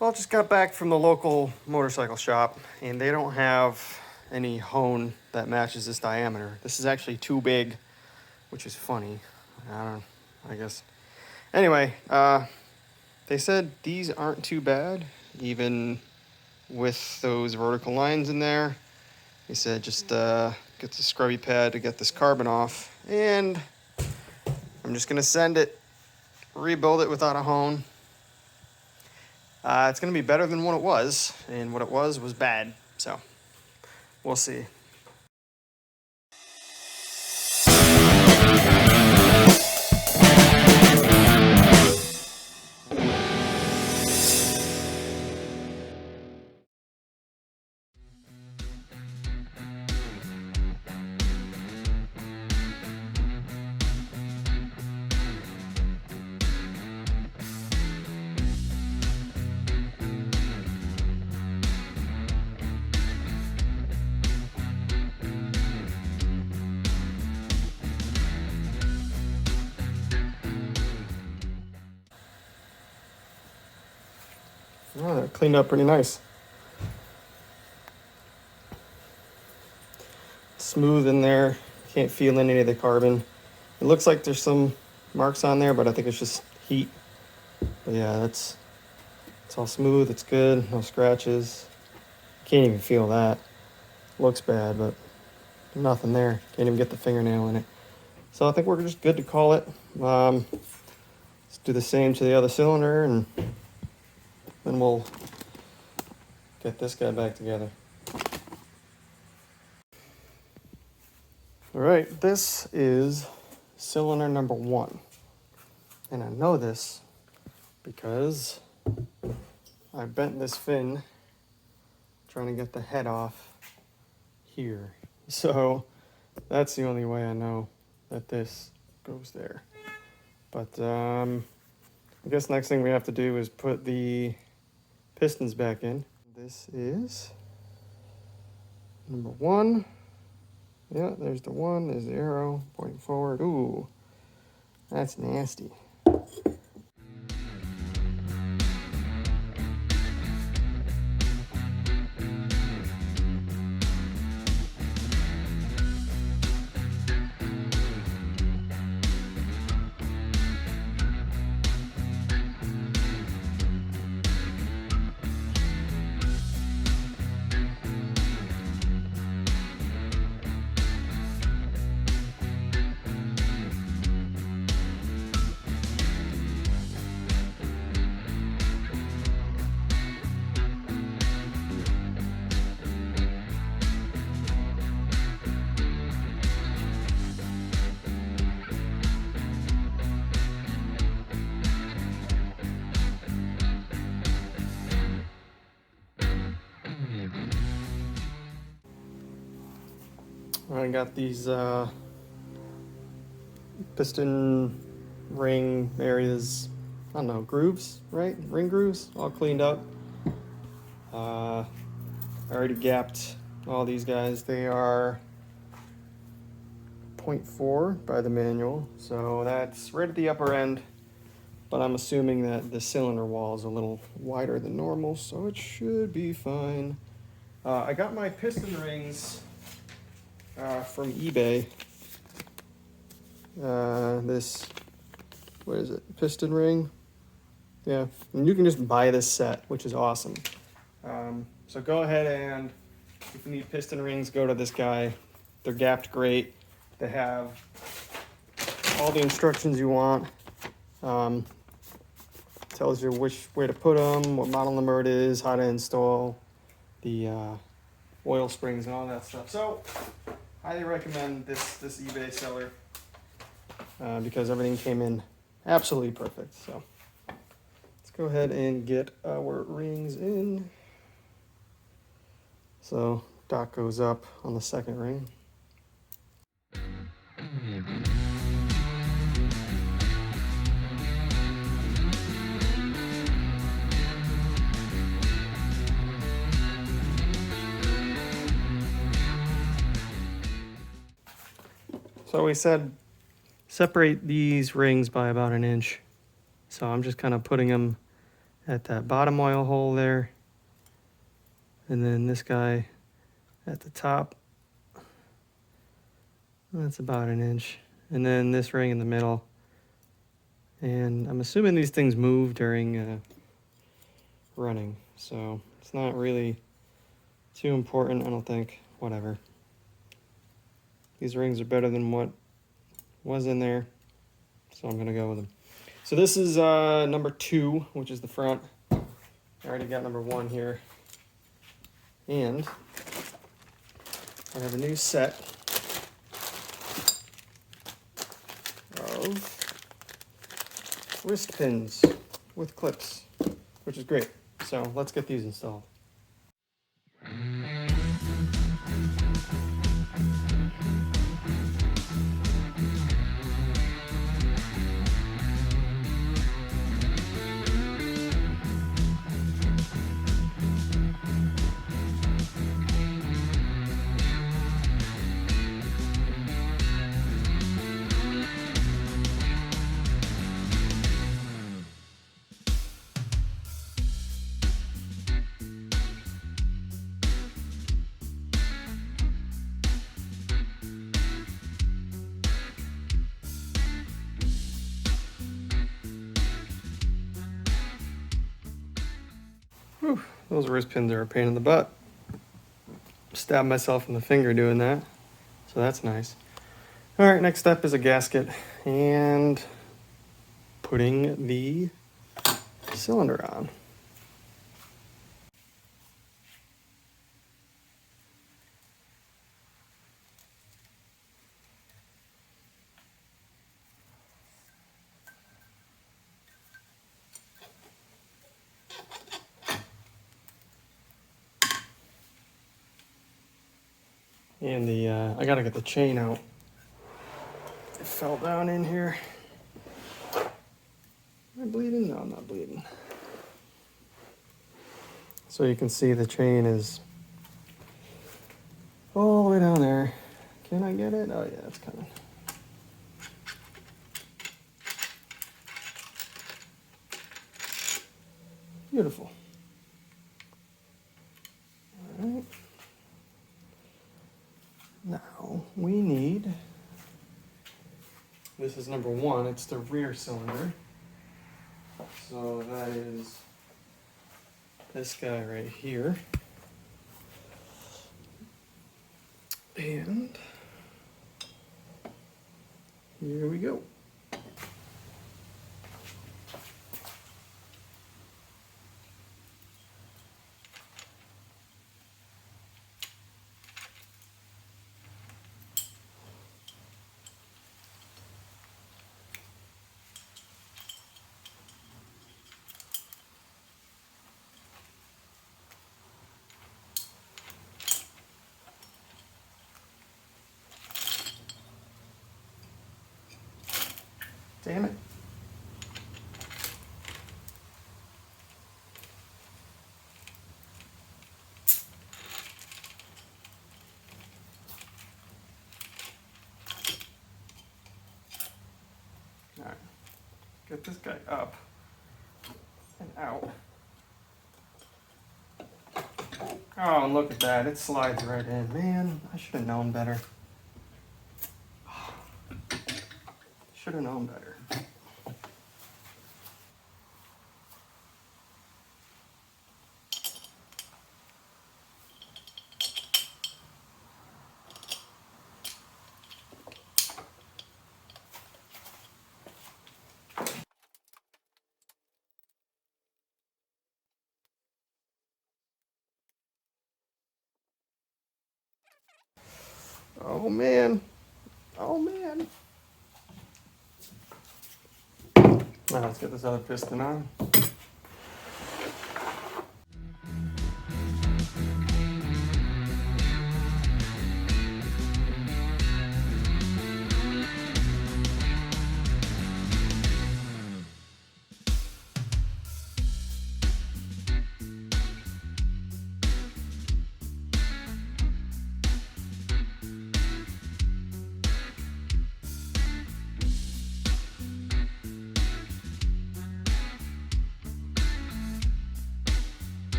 Well, just got back from the local motorcycle shop, and they don't have any hone that matches this diameter. This is actually too big, which is funny. I guess. Anyway, they said these aren't too bad, even with those vertical lines in there. They said just get the scrubby pad to get this carbon off, and I'm just gonna send it, rebuild it without a hone. It's gonna be better than what it was, and what it was bad, so we'll see. Oh, that cleaned up pretty nice. Smooth in there. Can't feel any of the carbon. It looks like there's some marks on there, but I think it's just heat. But yeah, it's all smooth. It's good. No scratches. Can't even feel that. Looks bad, but nothing there. Can't even get the fingernail in it. So I think we're just good to call it. Let's do the same to the other cylinder, and then we'll get this guy back together. All right, this is cylinder number 1. And I know this because I bent this fin trying to get the head off here. So that's the only way I know that this goes there. But I guess next thing we have to do is put the pistons back in. This is number 1. Yeah, there's the 1, there's the arrow pointing forward. Ooh, that's nasty. I got these piston ring areas, I don't know, grooves, right? Ring grooves, all cleaned up. I already gapped all these guys. They are 0.4 by the manual, so that's right at the upper end, but I'm assuming that the cylinder wall is a little wider than normal, so it should be fine. I got my piston rings from eBay. This, what is it, piston ring? Yeah, and you can just buy this set, which is awesome. So go ahead, and if you need piston rings, go to this guy. They're gapped great. They have all the instructions you want. Tells you which way to put them, what model number it is, how to install the oil springs and all that stuff. So highly recommend this eBay seller because everything came in absolutely perfect. So let's go ahead and get our rings in. So dot goes up on the second ring. So we said separate these rings by about 1 inch. So I'm just kind of putting them at that bottom oil hole there. And then this guy at the top. That's about an inch. And then this ring in the middle. And I'm assuming these things move during running. So it's not really too important, I don't think. Whatever. These rings are better than what was in there. So I'm going to go with them. So this is number 2, which is the front. I already got number 1 here. And I have a new set of wrist pins with clips, which is great. So let's get these installed. Whew, those wrist pins are a pain in the butt. Stabbed myself in the finger doing that, so that's nice. All right, next step is a gasket and putting the cylinder on. And I gotta get the chain out. It fell down in here. Am I bleeding? No, I'm not bleeding. So you can see the chain is all the way down there. Can I get it? Oh yeah, it's coming. Beautiful. All right. Now we need, this is number 1, it's the rear cylinder. So that is this guy right here. And here we go. Damn it. All right, get this guy up and out. Oh, and look at that, it slides right in. Man, I should have known better. Should have known better. Oh man. Oh man. Now let's get this other piston on.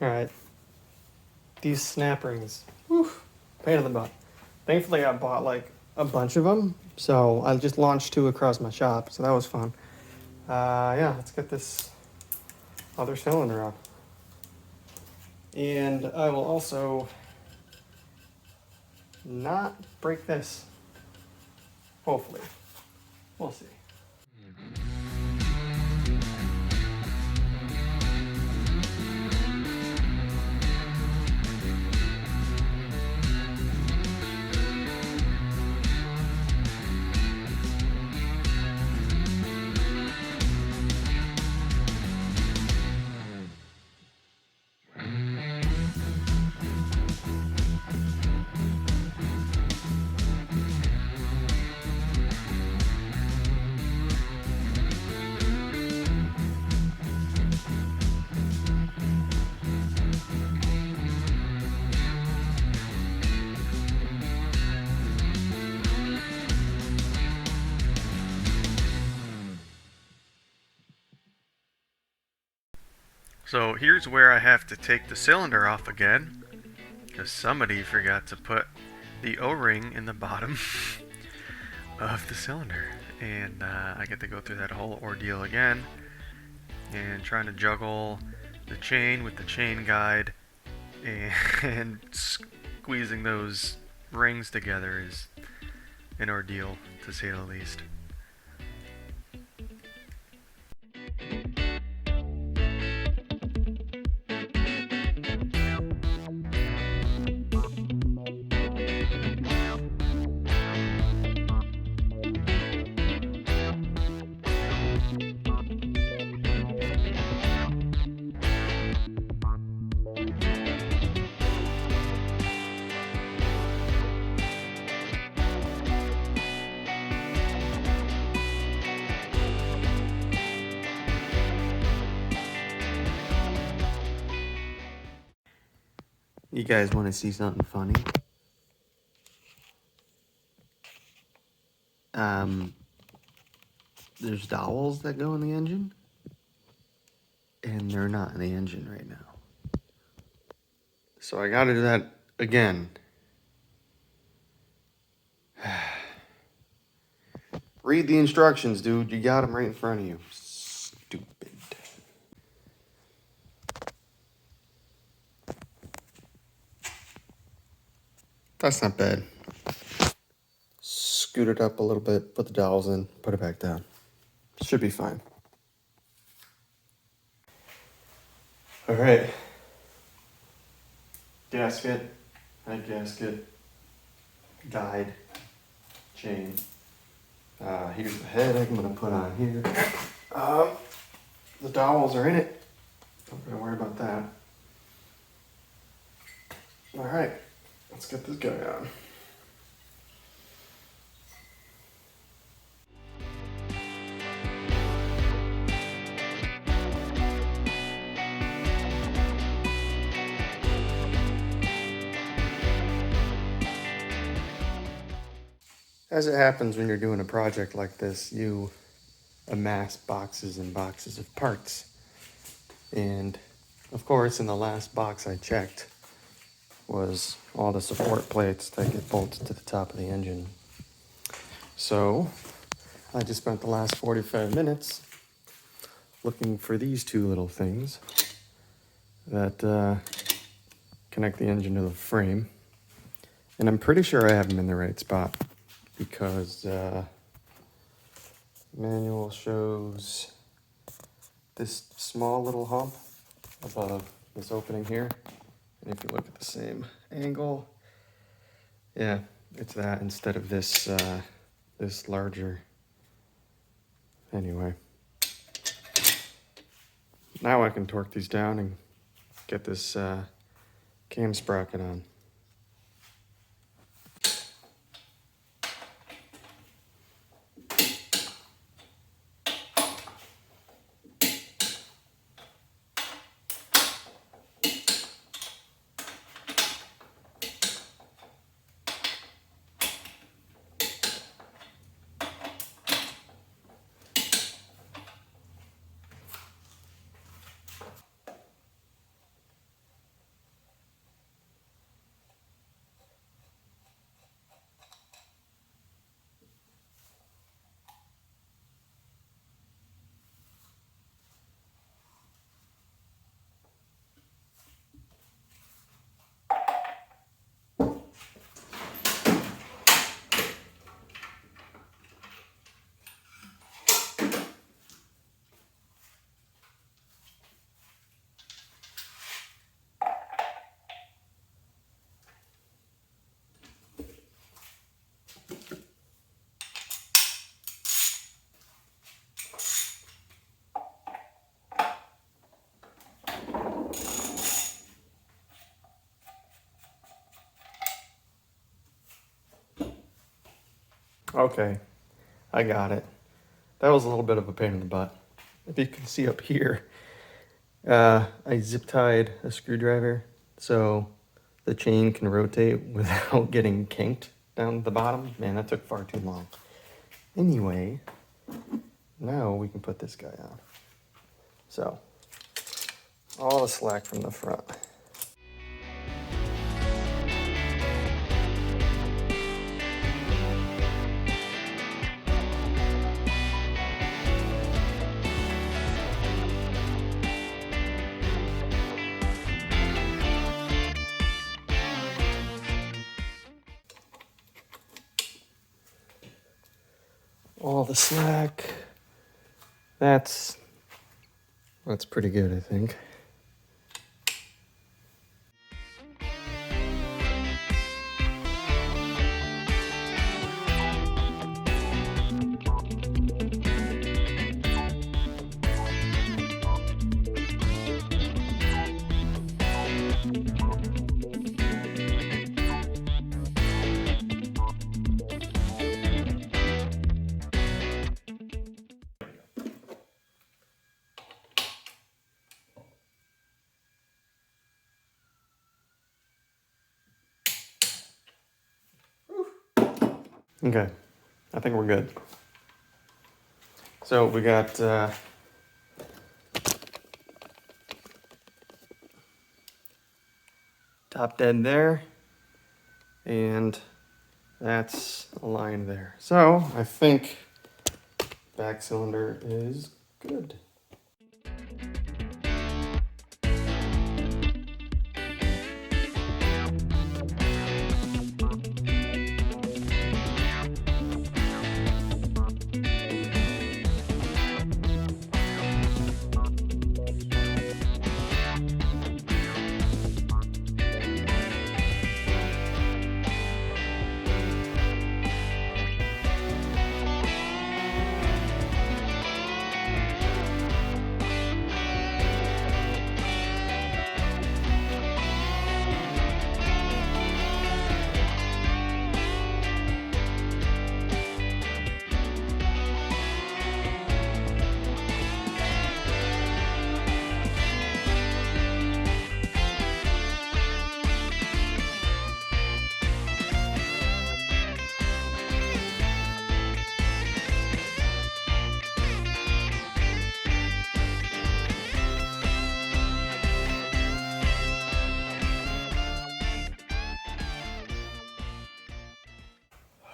Alright. These snap rings. Whew, pain in the butt. Thankfully, I bought like a bunch of them, so I just launched 2 across my shop, so that was fun. Yeah, let's get this other cylinder up. And I will also not break this. Hopefully. We'll see. So here's where I have to take the cylinder off again, because somebody forgot to put the O-ring in the bottom of the cylinder. And I get to go through that whole ordeal again, and trying to juggle the chain with the chain guide, and squeezing those rings together is an ordeal, to say the least. You guys want to see something funny? There's dowels that go in the engine, and they're not in the engine right now. So I gotta do that again. Read the instructions, dude. You got them right in front of you. Stupid. That's not bad. Scoot it up a little bit, put the dowels in, put it back down. Should be fine. All right. Gasket, head gasket, guide, chain. Here's the head I'm gonna put on here. The dowels are in it. Don't gotta worry about that. All right, let's get this guy on. As it happens when you're doing a project like this, you amass boxes and boxes of parts. And of course, in the last box I checked was all the support plates that get bolted to the top of the engine. So I just spent the last 45 minutes looking for these 2 little things that connect the engine to the frame. And I'm pretty sure I have them in the right spot, because manual shows this small little hump above this opening here. And if you look at the same angle, yeah, it's that instead of this this larger. Anyway, now I can torque these down and get this cam sprocket on. Okay, I got it. That was a little bit of a pain in the butt. If you can see up here, I zip tied a screwdriver so the chain can rotate without getting kinked down the bottom. Man, that took far too long. Anyway, now we can put this guy on. So, all the slack from the front. All the slack. That's pretty good, I think. Okay, I think we're good. So we got top dead there, and that's aligned there. So I think back cylinder is good.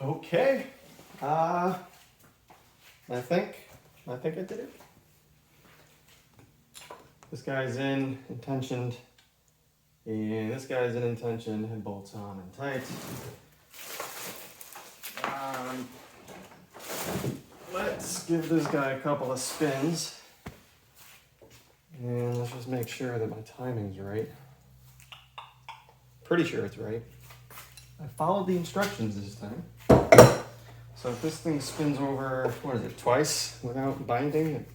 Okay, I think I did it. This guy's in, intentioned, and this guy's in intention, and bolts on and tight. Let's give this guy a couple of spins, and let's just make sure that my timing's right. Pretty sure it's right. I followed the instructions this time. So if this thing spins over, what is it, twice without binding,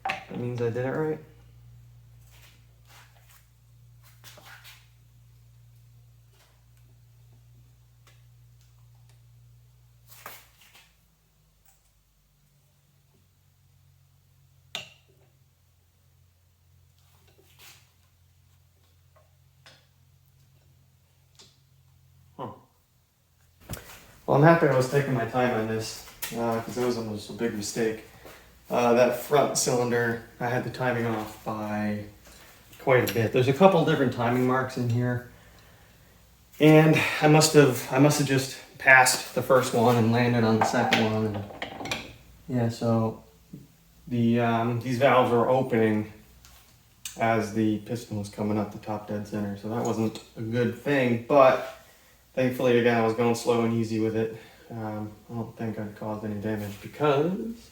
that means I did it right. Well, I'm happy I was taking my time on this, because it was almost a big mistake. That front cylinder, I had the timing off by quite a bit. There's a couple different timing marks in here, and I must have just passed the first one and landed on the second one. And yeah, so these valves were opening as the piston was coming up the top dead center, so that wasn't a good thing. But thankfully, again, I was going slow and easy with it. I don't think I caused any damage because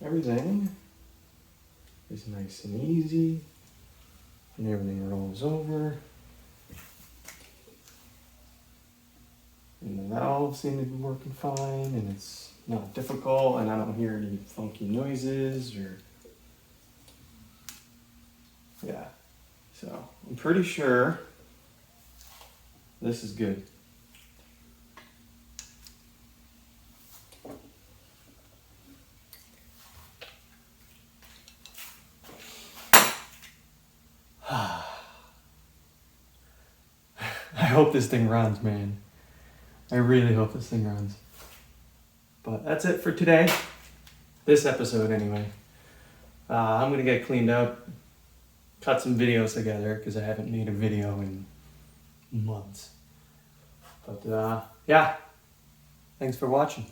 everything is nice and easy, and everything rolls over. And the valves seem to be working fine, and it's not difficult, and I don't hear any funky noises or, yeah. So I'm pretty sure this is good. I hope this thing runs, man. I really hope this thing runs. But that's it for today. This episode, anyway. I'm gonna get cleaned up, cut some videos together because I haven't made a video in months. But yeah, thanks for watching.